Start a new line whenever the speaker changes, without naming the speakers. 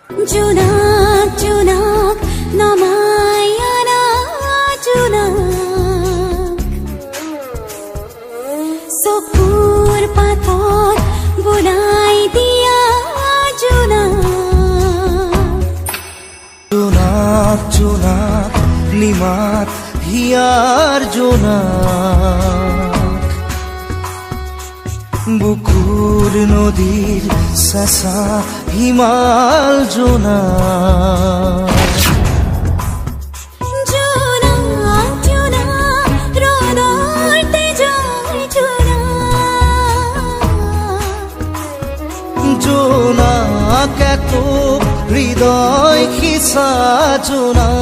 জোনাক জোনাক নামায় আনা জোনাক চকুৰ পাতত বনাই দিয়া জোনাক
জোনাক জোনাক নিমাত হিয়াৰ জোনাক বুকুৰ নদীৰ চেঁচা হিমাল জোনাক
জোনাক জোনাক ৰণৰ তেজৰ জোনাক
জোনাক এত হৃদয় খিচা জোনাক